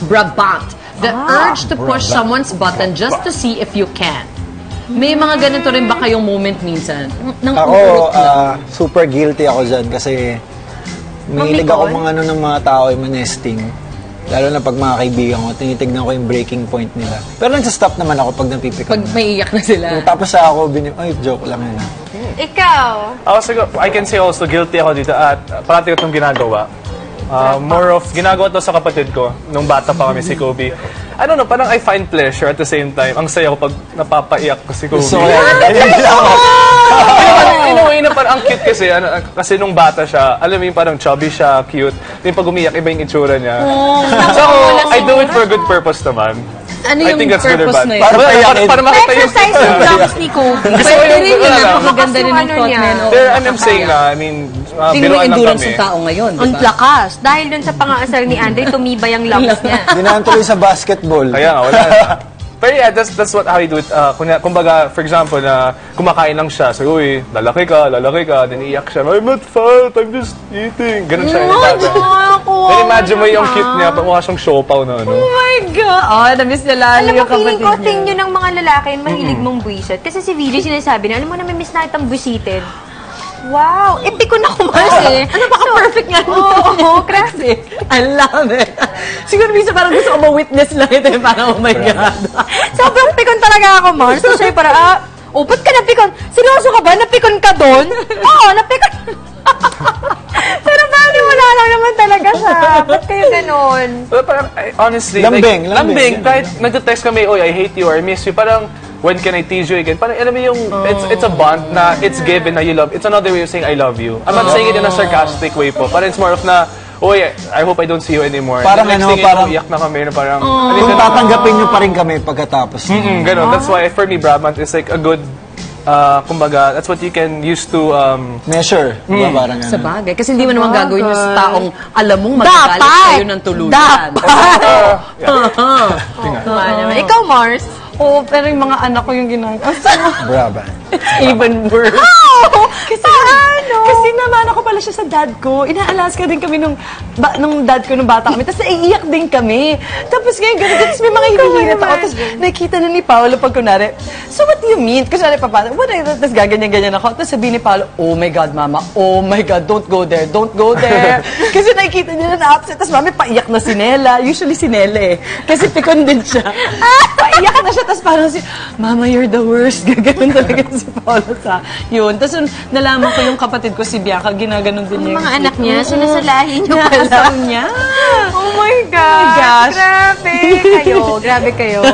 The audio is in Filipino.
Brabant. The urge to push someone's button just to see if you can. May mga ganito rin ba kayong moment minsan? Ako, super guilty ako dyan kasi mahilig ako mga ng mga tao yung nesting. Lalo na pag mga kaibigan ko, tinitignan ko yung breaking point nila. Pero nagsastop naman ako pag napipikon Pag may iyak na sila. Tapos ako, ay, joke lang yun. Ikaw? I can say also, guilty ako dito at parati ko itong ginagawa. More of, ginagawa to sa kapatid ko, nung bata pa kami si Kobe. I don't know, parang I find pleasure at the same time. Ang saya ko pag napapaiyak ko si Kobe. In a way na parang ang cute kasi, kasi nung bata siya, alam mo yung parang chubby siya, cute. Yung pag umiyak, iba yung itsura niya. So, I do it for a good purpose naman. Ano yung purpose na yun? Para makita yung... Exercise yung lungs ni Kobe. Pwede rin yun, napakaganda rin yung thought na. I'm saying na, I mean, tingnan mo biruan lang endurance kami. ng tao ngayon, Ang lakas. Dahil dun sa pang-aasar ni Andre, tumibay ang lungs niya. Dinaan tuloy sa basketball. Kaya nga, wala. Pero yeah, that's how I do it. Kumbaga, for example, na kumakain lang siya. So, uy, lalaki ka, then iiyak siya. I'm not fat, I'm just eating. Ganun siya. Then imagine mo yung cute niya, mukha siyang siopaw na ano. Oh my God! Oh, na-miss niya lalo yung kapatid niya. Alam mo, feeling ko, thing yun ng mga lalaki, mahilig mong buwisit. Kasi si VJ sinasabi na, alam mo na, may miss na kitang buwisitin. Wow! Epiko na kumas eh. Ano baka perfect nga? Oo, grabe. I love it. Siguro minsan parang gusto ko ma-witness lang ito. Parang, oh my God. Sobrang pikon talaga ako, Mars. So, siya parang, ba't ka napikon? Seryoso ka ba? Napikon ka doon? Oo, napikon. Pero wala lang naman talaga siya. Ba't kayo ganon? Well, parang, honestly, lambing. Kahit nagte-text kami, I hate you or I miss you, parang, when can I tease you again? Parang, alam mo yung, it's a bond na it's given na you love. It's another way of saying I love you. I'm not saying it in a sarcastic way po. Parang it's more of na, I hope I don't see you anymore. Parang parang iyak na kami na parang... Kung tatanggapin nyo pa rin kami pagkatapos. Ganon. That's why, for me, Brabant is like a good, kumbaga, that's what you can use to... measure. Parang Sa bagay. Kasi hindi mo naman gagawin yung sa taong alam mong magagalit sa'yo ng tuluyan. Ikaw, Mars? Oo, pero yung mga anak ko yung ginagawa. Brabant. Even worse. Kasi naman ako pala siya sa dad ko. Ina-Alaska din kami nung dad ko nung bata kami. Tapos naiiyak din kami. Tapos ngayon, ganun. Tapos may mga hinihirit ako. Tapos nakikita na ni Paolo pag kunwari, so what do you mean? Kasi sabi pa, tapos gaganyan-ganyan ako. Tapos sabi ni Paolo, oh my God, Mama. Oh my God, don't go there. Don't go there. Kasi nakikita niya na upset. Tapos mami, paiyak na si Nela. Usually si Nela eh. Kasi pikon din siya. Paiyak na siya. Tapos parang Mama, you're the worst. Gaganon talaga si Paolo sa yun. Tapos nalaman ko yung kapatid ko, si Bianca, ginaganon din niya. Mga anak niya, sinasalahin niyo pala. Alam niya. Oh my God. Oh my gosh. Grabe kayo.